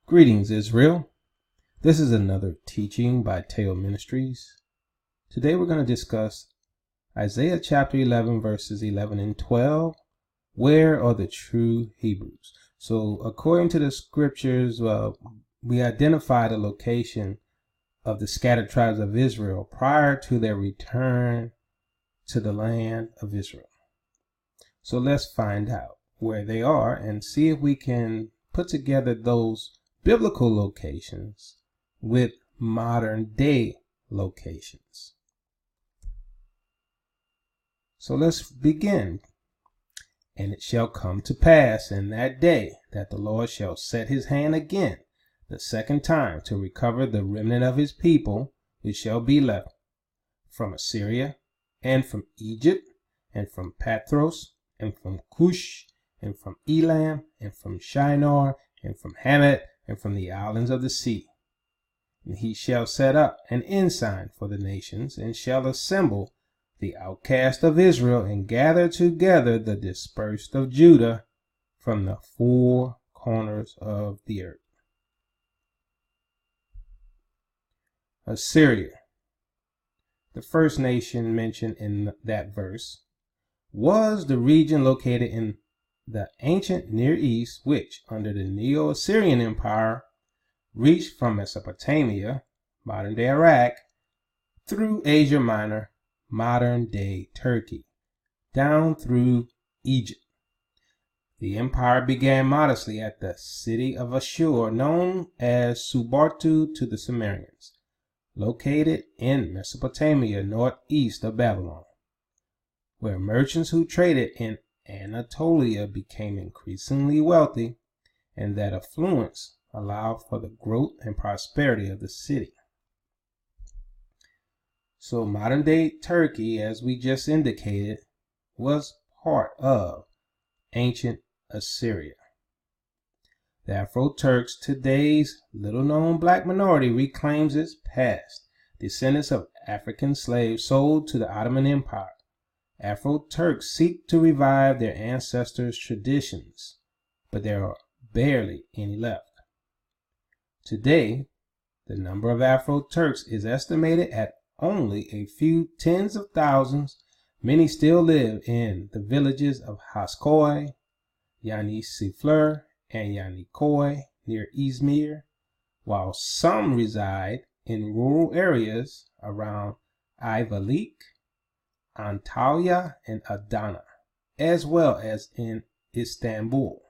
Greetings, Israel. This is another teaching by Teo Ministries. Today we're going to discuss Isaiah chapter 11, verses 11 and 12. Where are the true Hebrews? So according to the scriptures, we identify the location of the scattered tribes of Israel prior to their return to the land of Israel. So let's find out where they are and see if we can put together those biblical locations with modern day locations. So let's begin. And it shall come to pass in that day that the Lord shall set his hand again the second time to recover the remnant of his people which shall be left from Assyria and from Egypt and from Pathros and from Cush and from Elam and from Shinar and from Hamath and from the islands of the sea. And he shall set up an ensign for the nations, and shall assemble the outcast of Israel, and gather together the dispersed of Judah from the four corners of the earth. Assyria, the first nation mentioned in that verse, was the region located in the ancient Near East, which, under the Neo-Assyrian Empire, reached from Mesopotamia, modern-day Iraq, through Asia Minor, modern-day Turkey, down through Egypt. The empire began modestly at the city of Ashur, known as Subartu to the Sumerians, located in Mesopotamia, northeast of Babylon, where merchants who traded in Anatolia became increasingly wealthy, and that affluence allowed for the growth and prosperity of the city. So modern-day Turkey, as we just indicated, was part of ancient Assyria. The Afro-Turks, today's little-known black minority, reclaims its past. Descendants of African slaves sold to the Ottoman Empire, Afro-Turks seek to revive their ancestors' traditions, but there are barely any left. Today, the number of Afro-Turks is estimated at only a few tens of thousands. Many still live in the villages of Haskoy, Yanisifler, and Yanikoy near Izmir, while some reside in rural areas around Ayvalık, Antalya, and Adana, as well as in Istanbul.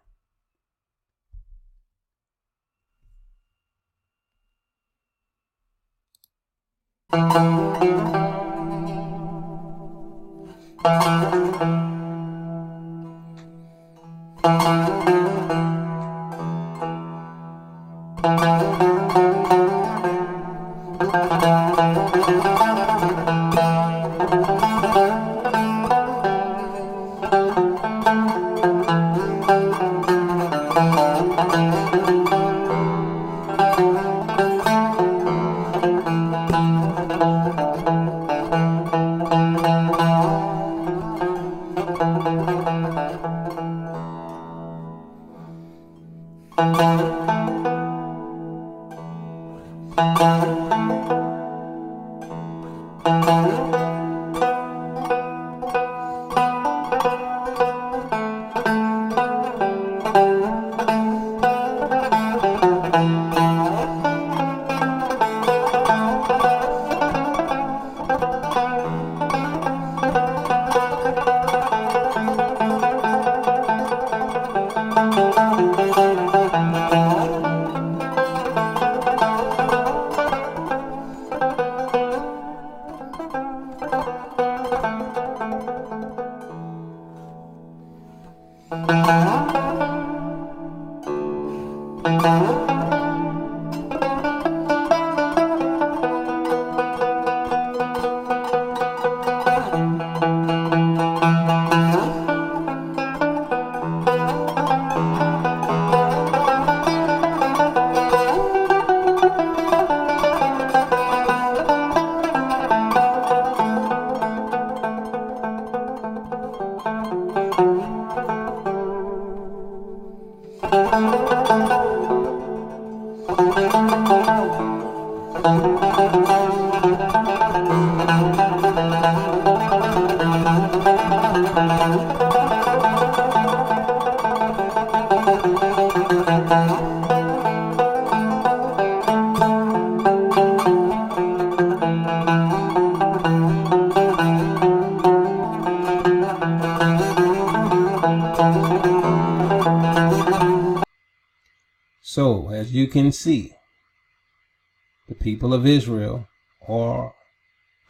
So, as you can see, the people of Israel are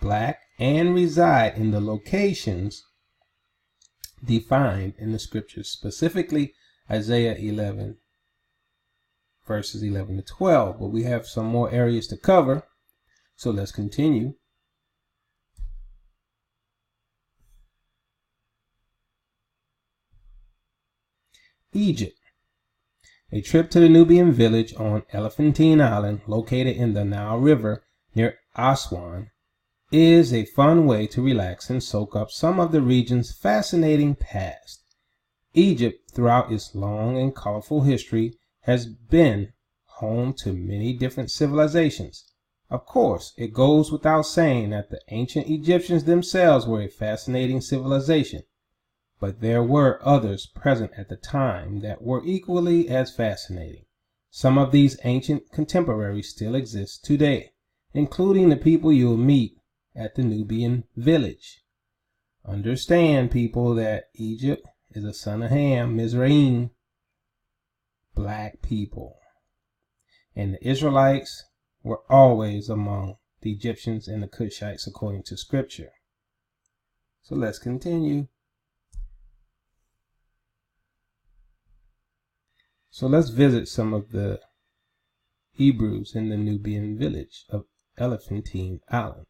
black and reside in the locations defined in the scriptures, specifically Isaiah 11, verses 11 to 12. But we have some more areas to cover, so let's continue. Egypt. A trip to the Nubian village on Elephantine Island, located in the Nile River near Aswan, is a fun way to relax and soak up some of the region's fascinating past. Egypt, throughout its long and colorful history, has been home to many different civilizations. Of course, it goes without saying that the ancient Egyptians themselves were a fascinating civilization, but there were others present at the time that were equally as fascinating. Some of these ancient contemporaries still exist today, including the people you'll meet at the Nubian village. Understand, people, that Egypt is a son of Ham, Mizraim, black people. And the Israelites were always among the Egyptians and the Cushites according to scripture. So let's continue. So let's visit some of the Hebrews in the Nubian village of Elephantine Island.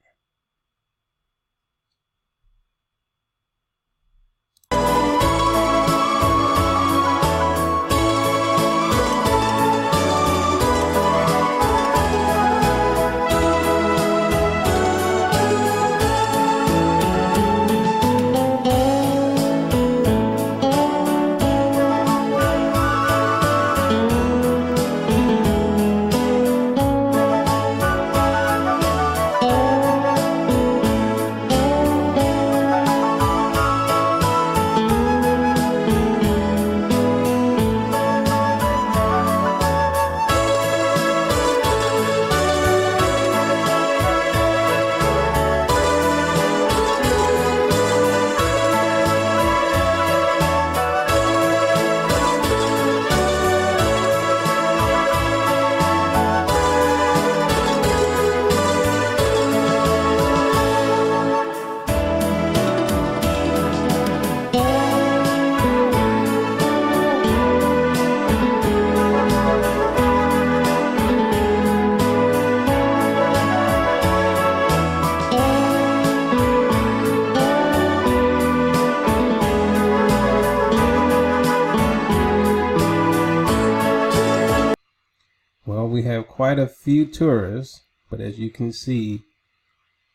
We have quite a few tourists, but as you can see,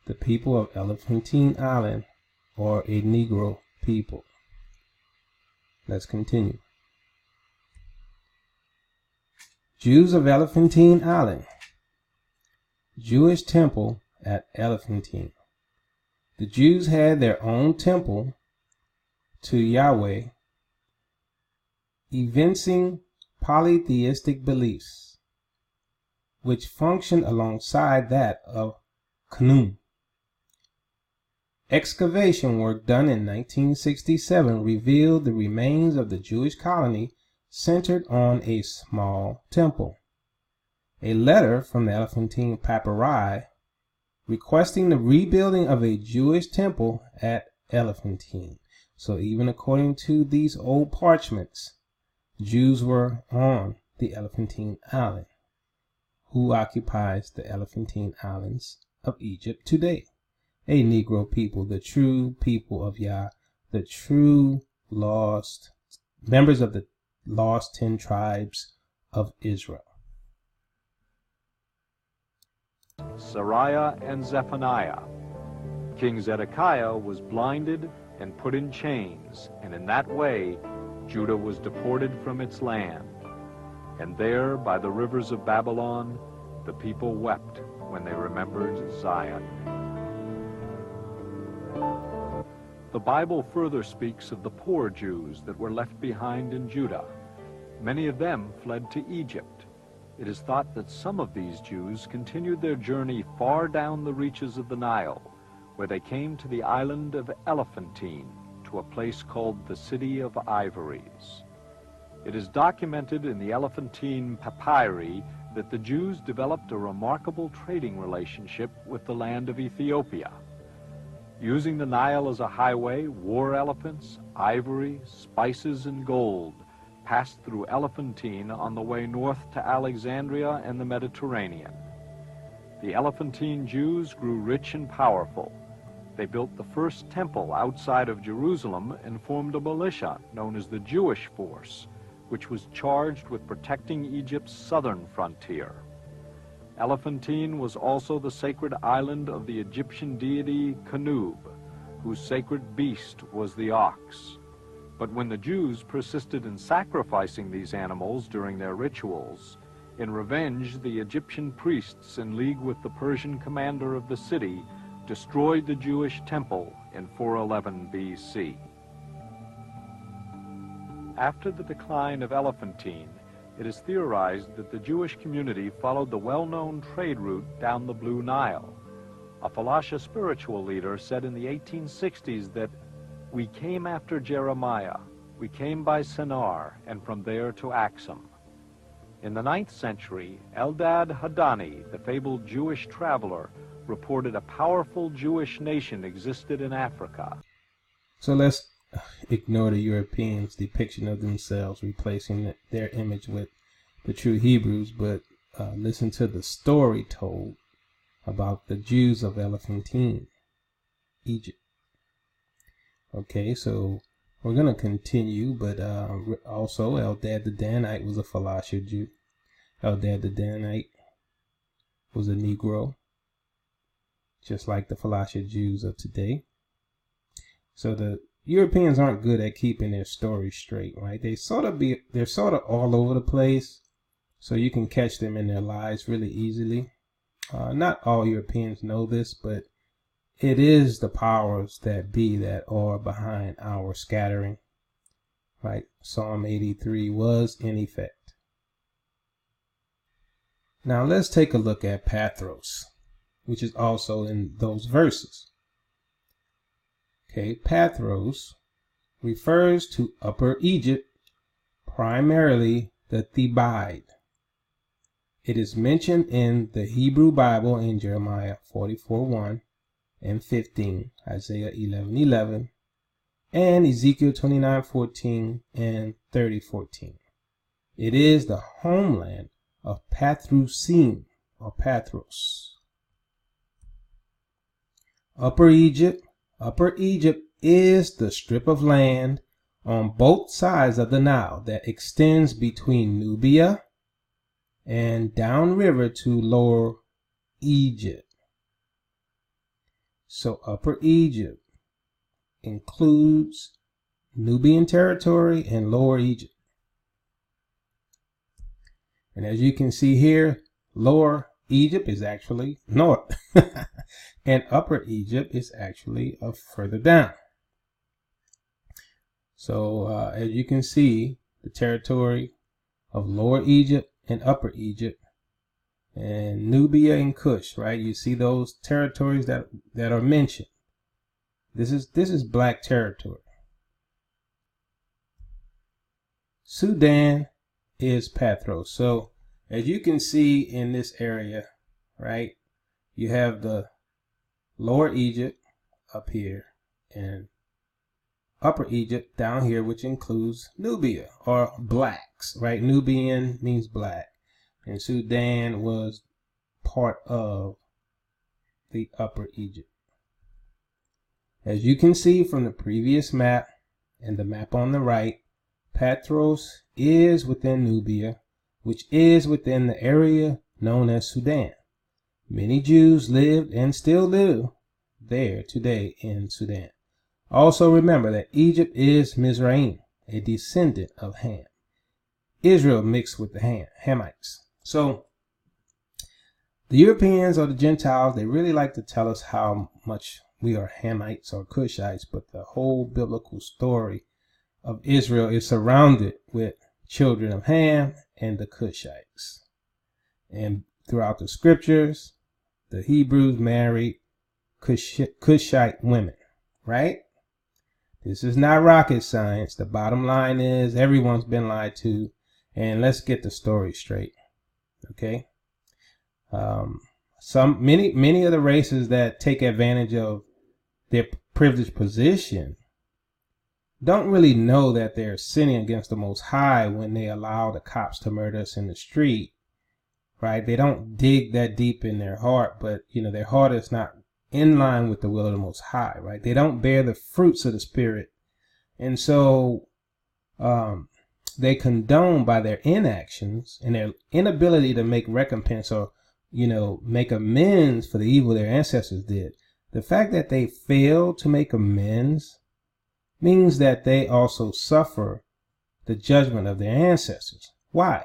the people of Elephantine Island are a Negro people. Let's continue. Jews of Elephantine Island. Jewish temple at Elephantine. The Jews had their own temple to Yahweh, evincing polytheistic beliefs, which functioned alongside that of Khnum. Excavation work done in 1967 revealed the remains of the Jewish colony centered on a small temple. A letter from the Elephantine Papyri requesting the rebuilding of a Jewish temple at Elephantine. So even according to these old parchments, Jews were on the Elephantine Island, who occupies the Elephantine Islands of Egypt today. A Negro people, the true people of Yah, the true lost, members of the lost 10 tribes of Israel. Sariah and Zephaniah. King Zedekiah was blinded and put in chains, and in that way Judah was deported from its land. And there, by the rivers of Babylon, the people wept when they remembered Zion. The Bible further speaks of the poor Jews that were left behind in Judah. Many of them fled to Egypt. It is thought that some of these Jews continued their journey far down the reaches of the Nile, where they came to the island of Elephantine, to a place called the City of Ivories. It is documented in the Elephantine papyri that the Jews developed a remarkable trading relationship with the land of Ethiopia. Using the Nile as a highway, war elephants, ivory, spices, and gold passed through Elephantine on the way north to Alexandria and the Mediterranean. The Elephantine Jews grew rich and powerful. They built the first temple outside of Jerusalem and formed a militia known as the Jewish Force, which was charged with protecting Egypt's southern frontier. Elephantine was also the sacred island of the Egyptian deity Canub, whose sacred beast was the ox. But when the Jews persisted in sacrificing these animals during their rituals, in revenge, the Egyptian priests, in league with the Persian commander of the city, destroyed the Jewish temple in 411 BC. After the decline of Elephantine, it is theorized that the Jewish community followed the well-known trade route down the Blue Nile. A Falasha spiritual leader said in the 1860s that, "We came after Jeremiah, we came by Shinar, and from there to Axum." In the 9th century, Eldad Hadani, the fabled Jewish traveler, reported a powerful Jewish nation existed in Africa. So let's ignore the Europeans' depiction of themselves, replacing their image with the true Hebrews, but listen to the story told about the Jews of Elephantine, Egypt. Okay, so we're going to continue, but also Eldad the Danite was a Falasha Jew. Eldad the Danite was a Negro, just like the Falasha Jews of today. So the Europeans aren't good at keeping their stories straight, right? They're sort of all over the place, so you can catch them in their lies really easily. Not all Europeans know this, but it is the powers that be that are behind our scattering, right? Psalm 83 was in effect. Now let's take a look at Pathros, which is also in those verses. Okay, Pathros refers to Upper Egypt, primarily the Thebaid. It is mentioned in the Hebrew Bible in Jeremiah 44:1 and 15, Isaiah 11:11, and Ezekiel 29:14 and 30:14. It is the homeland of Pathrusim, or Pathros. Upper Egypt is the strip of land on both sides of the Nile that extends between Nubia and downriver to Lower Egypt. So Upper Egypt includes Nubian territory and Lower Egypt. And as you can see here, Lower Egypt is actually north. And Upper Egypt is actually further down. So as you can see, the territory of Lower Egypt and Upper Egypt and Nubia and Cush, right? You see those territories that are mentioned. This is black territory. Sudan is Pathros. So as you can see in this area, right, you have the Lower Egypt up here and Upper Egypt down here, which includes Nubia, or blacks, right? Nubian means black, and Sudan was part of the Upper Egypt. As you can see from the previous map and the map on the right, Pathros is within Nubia, which is within the area known as Sudan. Many Jews lived and still live there today in Sudan. Also remember that Egypt is Mizraim, a descendant of Ham. Israel mixed with the Hamites. So the Europeans or the Gentiles, they really like to tell us how much we are Hamites or Cushites, but the whole biblical story of Israel is surrounded with children of Ham and the Cushites. And throughout the scriptures, the Hebrews married Cushite women, right? This is not rocket science. The bottom line is everyone's been lied to, and let's get the story straight. Okay. Many of the races that take advantage of their privileged position don't really know that they're sinning against the Most High when they allow the cops to murder us in the street, right? They don't dig that deep in their heart, but their heart is not in line with the will of the Most High, right? They don't bear the fruits of the Spirit, and so they condone by their inactions and their inability to make recompense or make amends for the evil their ancestors did. The fact that they fail to make amends means that they also suffer the judgment of their ancestors. Why?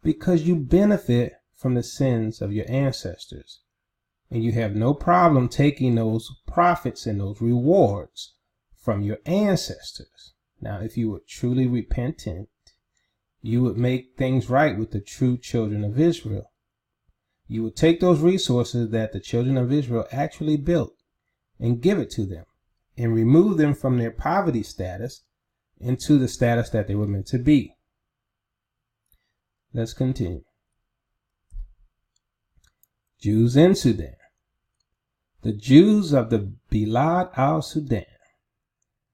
Because you benefit from the sins of your ancestors, and you have no problem taking those profits and those rewards from your ancestors. Now, if you were truly repentant, you would make things right with the true children of Israel. You would take those resources that the children of Israel actually built and give it to them and remove them from their poverty status into the status that they were meant to be. Let's continue. Jews in Sudan. The Jews of the Bilad al-Sudan,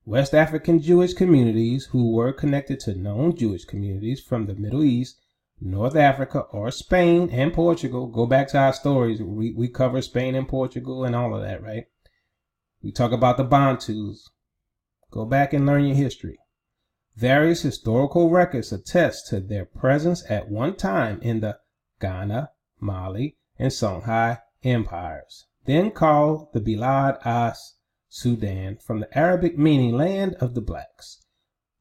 West African Jewish communities who were connected to known Jewish communities from the Middle East, North Africa, or Spain and Portugal. Go back to our stories. We cover Spain and Portugal and all of that, right? We talk about the Bantus. Go back and learn your history. Various historical records attest to their presence at one time in the Ghana, Mali, and Songhai empires, then called the Bilad as-Sudan, from the Arabic meaning land of the blacks.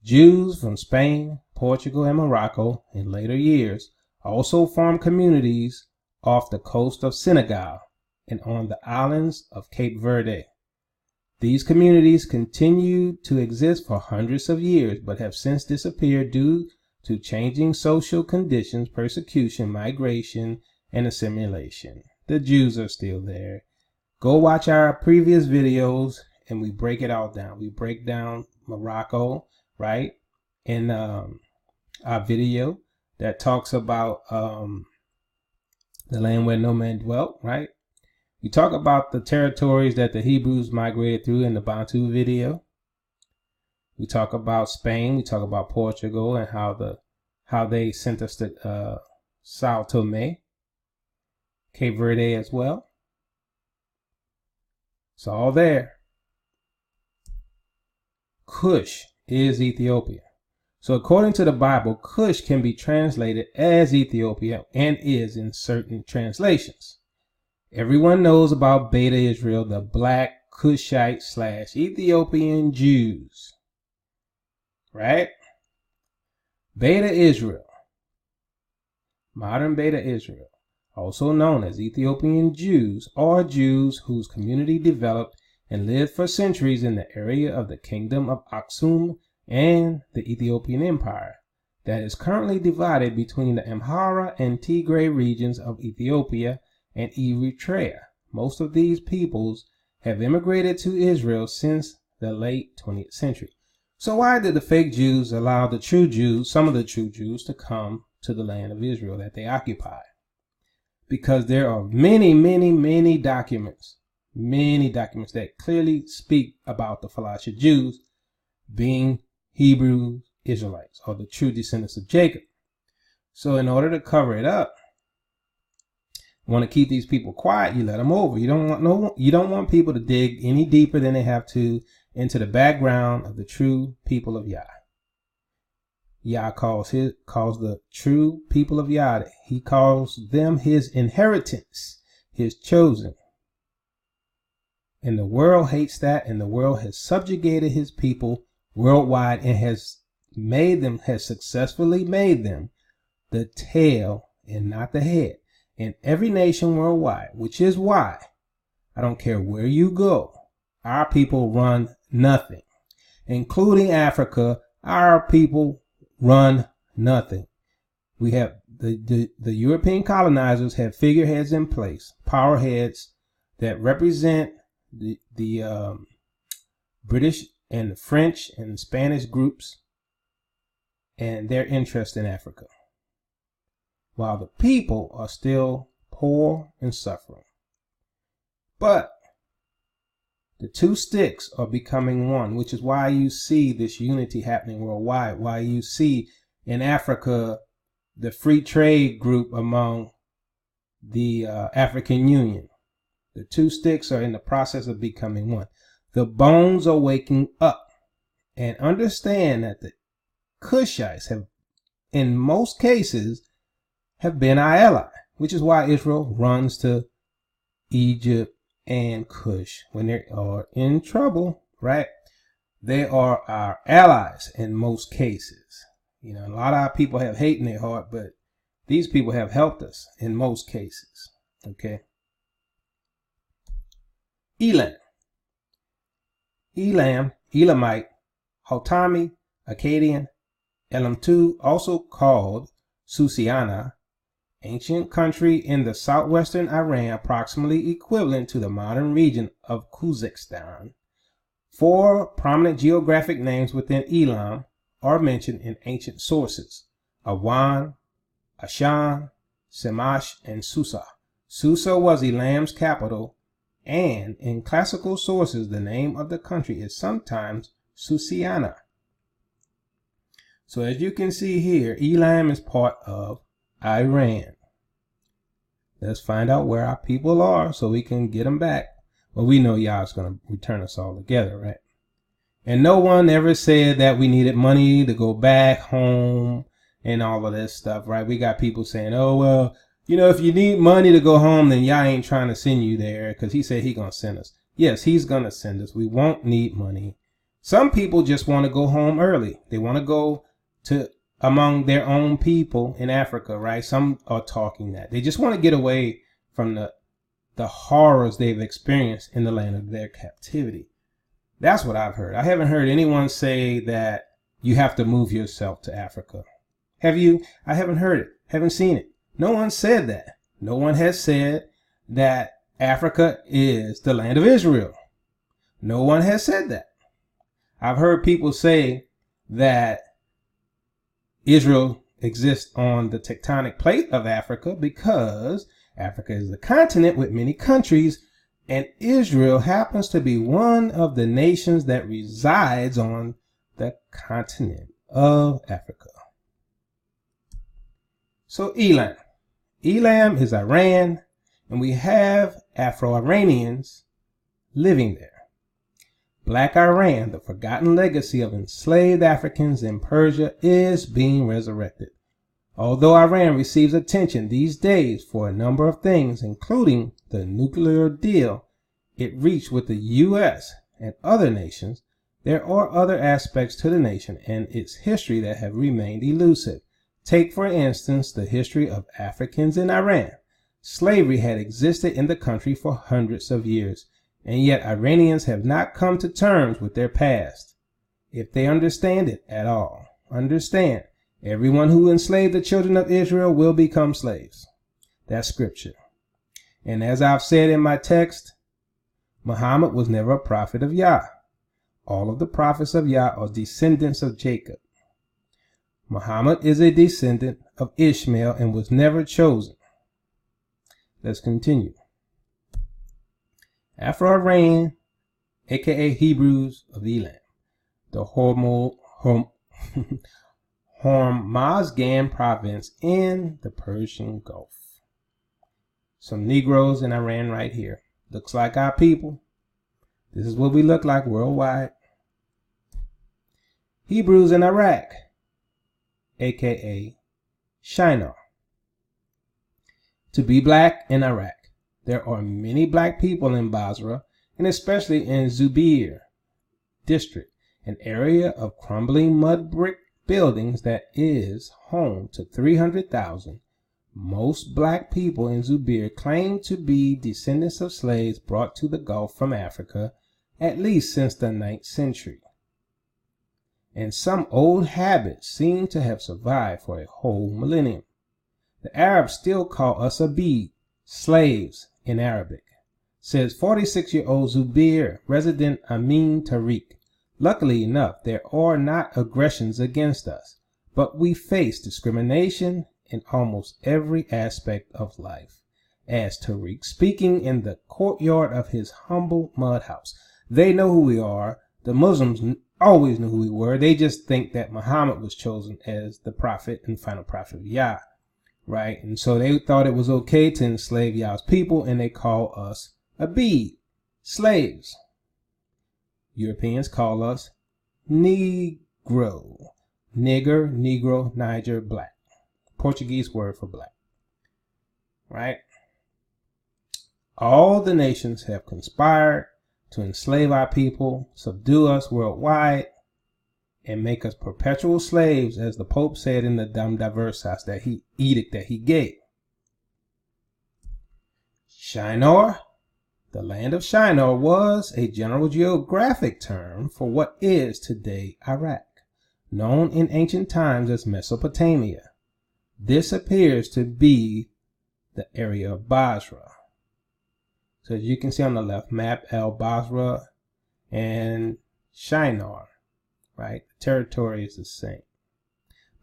Jews from Spain, Portugal, and Morocco in later years also formed communities off the coast of Senegal and on the islands of Cape Verde. These communities continued to exist for hundreds of years, but have since disappeared due to changing social conditions, persecution, migration, and assimilation. The Jews are still there. Go watch our previous videos and we break it all down. We break down Morocco, right? In our video that talks about the land where no man dwelt, right? We talk about the territories that the Hebrews migrated through in the Bantu video. We talk about Spain. We talk about Portugal and how they sent us to Sao Tome, Cape Verde as well. It's all there. Cush is Ethiopia. So according to the Bible, Cush can be translated as Ethiopia and is in certain translations. Everyone knows about Beta Israel, the black Cushite / Ethiopian Jews, right? Beta Israel, modern Beta Israel, also known as Ethiopian Jews, are Jews whose community developed and lived for centuries in the area of the Kingdom of Aksum and the Ethiopian Empire that is currently divided between the Amhara and Tigray regions of Ethiopia and Eritrea. Most of these peoples have immigrated to Israel since the late 20th century. So why did the fake Jews allow the true Jews, some of the true Jews, to come to the land of Israel that they occupy? Because there are many documents that clearly speak about the Falasha Jews being Hebrew Israelites, or the true descendants of Jacob. So in order to cover it up, want to keep these people quiet, you let them over. You don't want people to dig any deeper than they have to into the background of the true people of Yah. Yah calls the true people of Yah, he calls them his inheritance, his chosen. And the world hates that, and the world has subjugated his people worldwide and has successfully made them the tail and not the head in every nation worldwide, which is why I don't care where you go, our people run nothing, including Africa. Our people run nothing. We have the European colonizers have figureheads in place, power heads that represent the British and the French and Spanish groups and their interest in Africa, while the people are still poor and suffering. But the two sticks are becoming one, which is why you see this unity happening worldwide, why you see in Africa the free trade group among the African Union. The two sticks are in the process of becoming one. The bones are waking up and understand that the Cushites have, in most cases, have been our ally, which is why Israel runs to Egypt and Cush when they are in trouble, right? They are our allies in most cases. You know, a lot of our people have hate in their heart, but these people have helped us in most cases, okay? Elam, Elamite, Hotami, Akkadian, Elam also called Susiana, ancient country in the southwestern Iran, approximately equivalent to the modern region of Kazakhstan. 4 prominent geographic names within Elam are mentioned in ancient sources: Awan, Ashan, Shamash, and Susa. Susa was Elam's capital, and in classical sources the name of the country is sometimes Susiana. So as you can see here, Elam is part of Iran. Let's find out where our people are so we can get them back. Well, we know Yah's going to return us all together, right? And no one ever said that we needed money to go back home and all of this stuff, right? We got people saying, oh, well, you know, if you need money to go home, then Yah ain't trying to send you there because he said he going to send us. Yes, he's going to send us. We won't need money. Some people just want to go home early. They want to go to among their own people in Africa, right? Some are talking that. They just want to get away from the horrors they've experienced in the land of their captivity. That's what I've heard. I haven't heard anyone say that you have to move yourself to Africa. Have you? I haven't heard it. Haven't seen it. No one said that. No one has said that Africa is the land of Israel. No one has said that. I've heard people say that Israel exists on the tectonic plate of Africa because Africa is a continent with many countries, and Israel happens to be one of the nations that resides on the continent of Africa. So Elam. Elam is Iran, and we have Afro-Iranians living there. Black Iran, the forgotten legacy of enslaved Africans in Persia, is being resurrected. Although Iran receives attention these days for a number of things, including the nuclear deal it reached with the U.S. and other nations, there are other aspects to the nation and its history that have remained elusive. Take, for instance, the history of Africans in Iran. Slavery had existed in the country for hundreds of years, and yet Iranians have not come to terms with their past. If they understand it at all, understand, everyone who enslaved the children of Israel will become slaves. That's scripture. And as I've said in my text, Muhammad was never a prophet of Yah. All of the prophets of Yah are descendants of Jacob. Muhammad is a descendant of Ishmael and was never chosen. Let's continue. Afro-Iranian, aka Hebrews of Elam, the Hormozgan province in the Persian Gulf. Some Negroes in Iran right here. Looks like our people. This is what we look like worldwide. Hebrews in Iraq, aka Shinar. To be black in Iraq. There are many black people in Basra, and especially in Zubair district, an area of crumbling mud brick buildings that is home to 300,000. Most black people in Zubair claim to be descendants of slaves brought to the Gulf from Africa, at least since the 9th century. And some old habits seem to have survived for a whole millennium. The Arabs still call us abid, slaves in Arabic, says 46-year-old Zubair resident Amin Tariq, Luckily enough, there are not aggressions against us, but we face discrimination in almost every aspect of life. As Tariq speaking in the courtyard of his humble mud house. They know who we are. The Muslims always knew who we were. They just think that Muhammad was chosen as the prophet and final prophet of Yah, right? And so they thought it was okay to enslave Yah's people, and they call us Abid, slaves. Europeans call us Negro, nigger, Negro, Niger, black. Portuguese word for black, right? All the nations have conspired to enslave our people, subdue us worldwide, and make us perpetual slaves, as the Pope said in the Dum Diversas edict that he gave. Shinar, the land of Shinar, was a general geographic term for what is today Iraq, known in ancient times as Mesopotamia. This appears to be the area of Basra. So as you can see on the left map, Basra and Shinar, right? The territory is the same.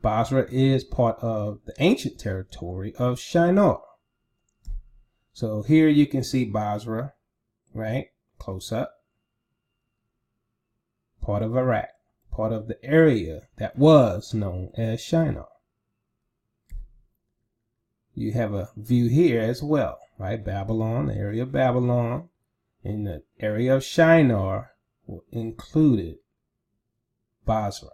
Basra is part of the ancient territory of Shinar. So here you can see Basra, right? Close up. Part of Iraq, part of the area that was known as Shinar. You have a view here as well, right? Babylon, the area of Babylon, and the area of Shinar included Basra.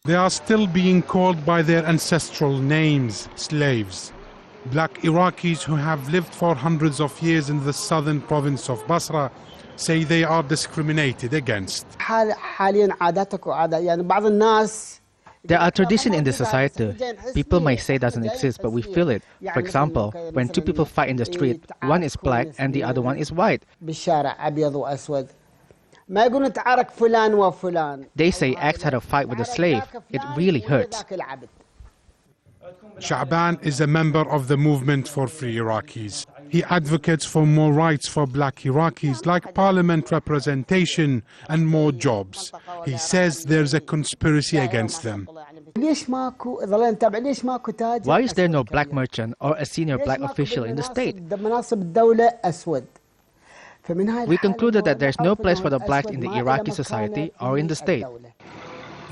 They are still being called by their ancestral names, slaves. Black Iraqis who have lived for hundreds of years in the southern province of Basra say they are discriminated against. There are traditions in the society. People might say it doesn't exist, but we feel it. For example, when two people fight in the street, one is black and the other one is white. They say X had a fight with a slave. It really hurts. Sha'ban is a member of the movement for free Iraqis. He advocates for more rights for black Iraqis, like parliament representation and more jobs. He says there's a conspiracy against them. Why is there no black merchant or a senior black official in the state? We concluded that there's no place for the blacks in the Iraqi society or in the state.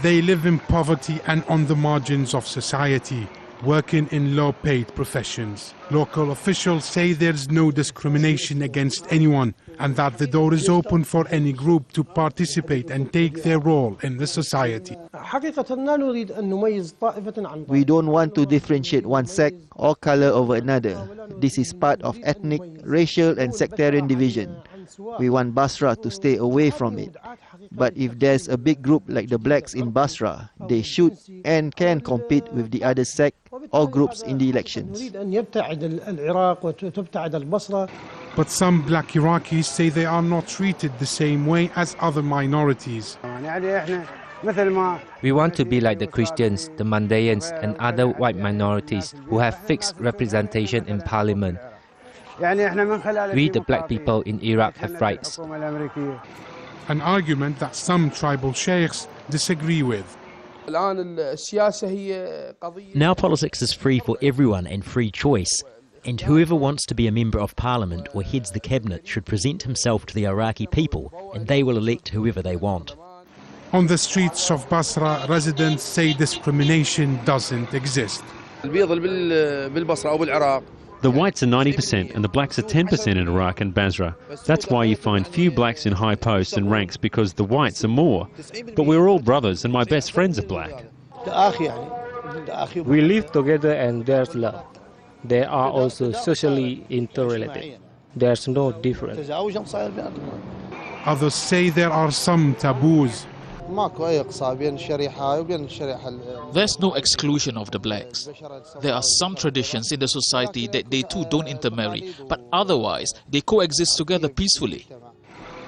They live in poverty and on the margins of society, working in low-paid professions. Local officials say there's no discrimination against anyone and that the door is open for any group to participate and take their role in the society. We don't want to differentiate one sect or color over another. This is part of ethnic, racial and sectarian division. We want Basra to stay away from it. But if there's a big group like the blacks in Basra, they should and can compete with the other sect or groups in the elections. But some black Iraqis say they are not treated the same way as other minorities. We want to be like the Christians, the Mandaeans and other white minorities who have fixed representation in parliament. We, the black people in Iraq, have rights. An argument that some tribal sheikhs disagree with. Now politics is free for everyone and free choice. And whoever wants to be a member of parliament or heads the cabinet should present himself to the Iraqi people and they will elect whoever they want. On the streets of Basra, residents say discrimination doesn't exist. The whites are 90% and the blacks are 10% in Iraq and Basra. That's why you find few blacks in high posts and ranks, because the whites are more. But we're all brothers and my best friends are black. We live together and there's love. They are also socially interrelated. There's no difference. Others say there are some taboos. There's no exclusion of the blacks. There are some traditions in the society that they too don't intermarry, but otherwise they coexist together peacefully.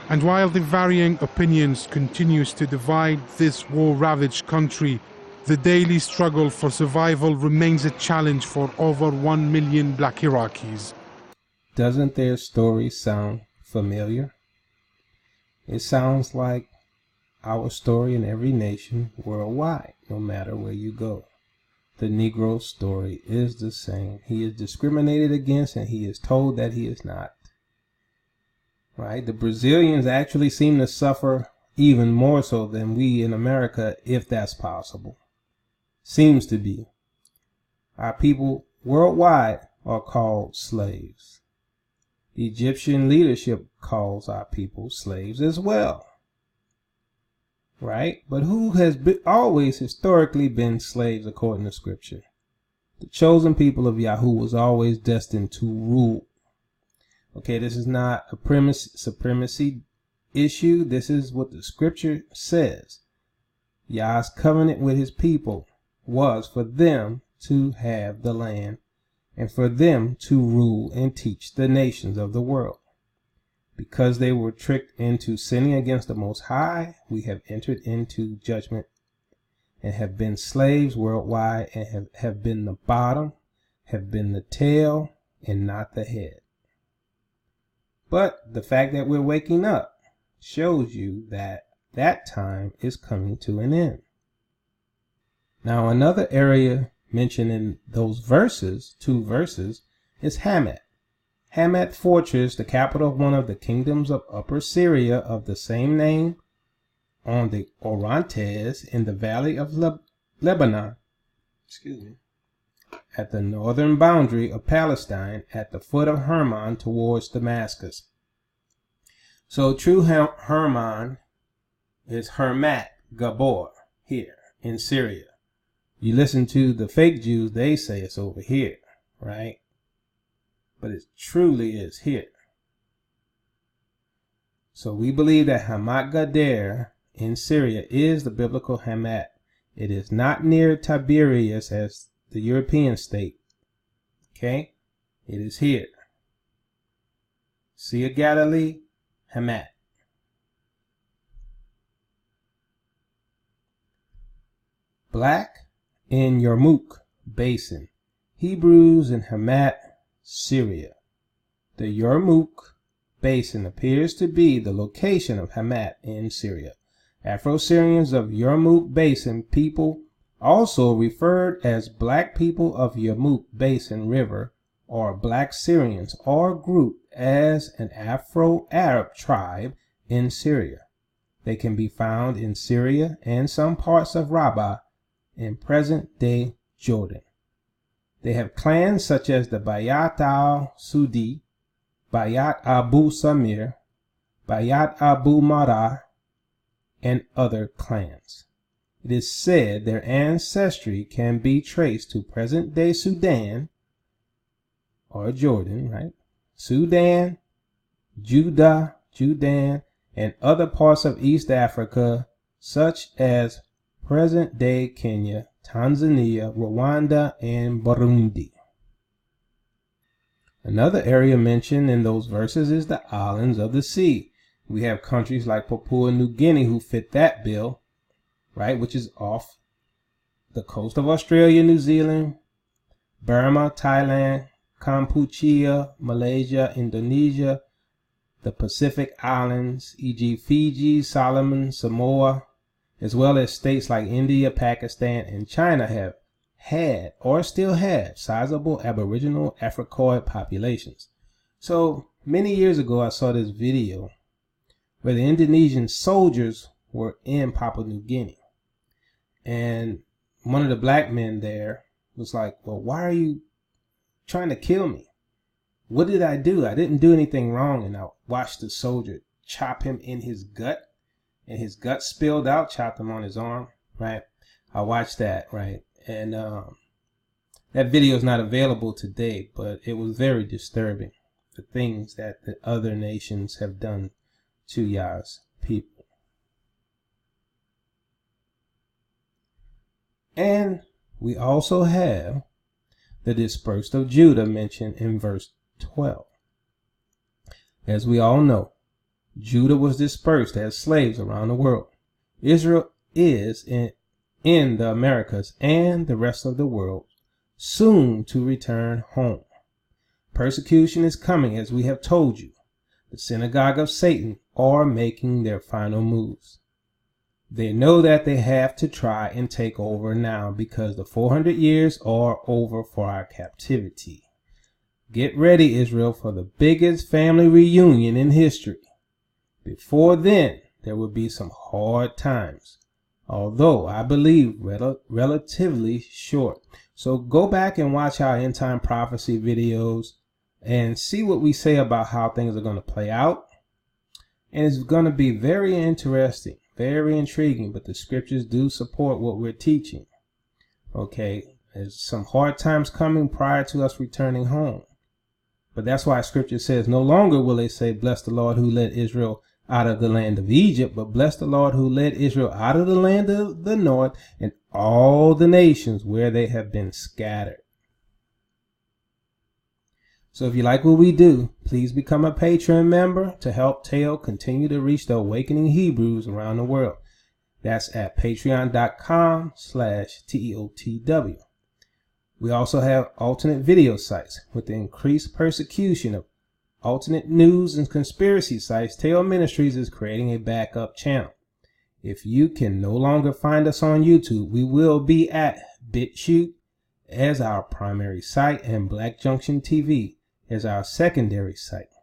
And while the varying opinions continues to divide this war-ravaged country, The daily struggle for survival remains a challenge for over 1 million black Iraqis. Doesn't their story sound familiar? It sounds like our story in every nation worldwide, no matter where you go. The Negro story is the same. He is discriminated against and he is told that he is not. Right? The Brazilians actually seem to suffer even more so than we in America, if that's possible. Seems to be. Our people worldwide are called slaves. The Egyptian leadership calls our people slaves as well. Right? But who has always historically been slaves according to scripture? The chosen people of Yahoo was always destined to rule. Okay, this is not a supremacy issue. This is what the scripture says. Yah's covenant with his people was for them to have the land and for them to rule and teach the nations of the world. Because they were tricked into sinning against the Most High, we have entered into judgment and have been slaves worldwide and have been the bottom, have been the tail, and not the head. But the fact that we're waking up shows you that that time is coming to an end. Now, another area mentioned in those verses, 2 verses, is Hamath. Hamath fortress, the capital of one of the kingdoms of Upper Syria of the same name, on the Orontes in the valley of Lebanon, at the northern boundary of Palestine, at the foot of Hermon towards Damascus. So true Hermon is Hermat Gabor here in Syria. You listen to the fake Jews, they say it's over here, right? But it truly is here. So we believe that Hamath Gader in Syria is the biblical Hamath. It is not near Tiberias as the European state. Okay? It is here. Sea of Galilee, Hamath. Black in Yarmouk Basin. Hebrews in Hamath, Syria. The Yarmouk Basin appears to be the location of Hamath in Syria. Afro-Syrians of Yarmouk Basin people, also referred as black people of Yarmouk Basin River, or black Syrians, are grouped as an Afro-Arab tribe in Syria. They can be found in Syria and some parts of Rabbah in present-day Jordan. They have clans such as the Bayat al-Sudi, Bayat Abu Samir, Bayat Abu Marah, and other clans. It is said their ancestry can be traced to present-day Sudan, or Jordan, right? Sudan, Judah, and other parts of East Africa, such as present-day Kenya, Tanzania, Rwanda, and Burundi. Another area mentioned in those verses is the islands of the sea. We have countries like Papua New Guinea who fit that bill, right, which is off the coast of Australia, New Zealand, Burma, Thailand, Kampuchea, Malaysia, Indonesia, the Pacific Islands, e.g. Fiji, Solomon, Samoa, as well as states like India, Pakistan, and China have had or still have sizable Aboriginal Africoid populations. So many years ago, I saw this video where the Indonesian soldiers were in Papua New Guinea. And one of the black men there was like, well, why are you trying to kill me? What did I do? I didn't do anything wrong. And I watched the soldier chop him in his gut. And his gut spilled out, chopped him on his arm, right? I watched that, right? And that video is not available today, but it was very disturbing, the things that the other nations have done to Yah's people. And we also have the dispersed of Judah mentioned in verse 12. As we all know, Judah was dispersed as slaves around the world. Israel is in the Americas and the rest of the world, soon to return home. Persecution is coming, as we have told you. The synagogue of Satan are making their final moves. They know that they have to try and take over now because the 400 years are over for our captivity. Get ready, Israel, for the biggest family reunion in history. Before then, there will be some hard times, although I believe relatively short. So go back and watch our end time prophecy videos and see what we say about how things are going to play out. And it's going to be very interesting, very intriguing, but the scriptures do support what we're teaching. Okay, there's some hard times coming prior to us returning home. But that's why scripture says, no longer will they say, bless the Lord who led Israel out of the land of Egypt, but bless the Lord who led Israel out of the land of the north and all the nations where they have been scattered. So if you like what we do, please become a Patreon member to help Teo continue to reach the awakening Hebrews around the world. That's at patreon.com/TEOTW. We also have alternate video sites. With the increased persecution of alternate news and conspiracy sites, Teo Ministries is creating a backup channel. If you can no longer find us on YouTube, we will be at BitChute as our primary site and Black Junction TV as our secondary site,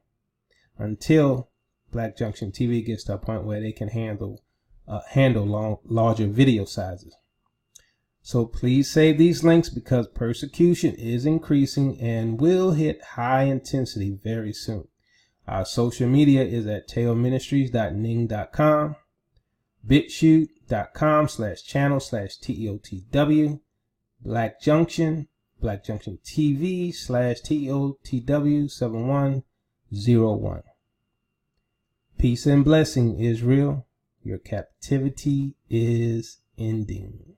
until Black Junction TV gets to a point where they can handle larger video sizes. So please save these links because persecution is increasing and will hit high intensity very soon. Our social media is at teoministries.ning.com, bitchute.com/channel/TEOTW, Black Junction TV/TEOTW7101. Peace and blessing, Israel. Your captivity is ending.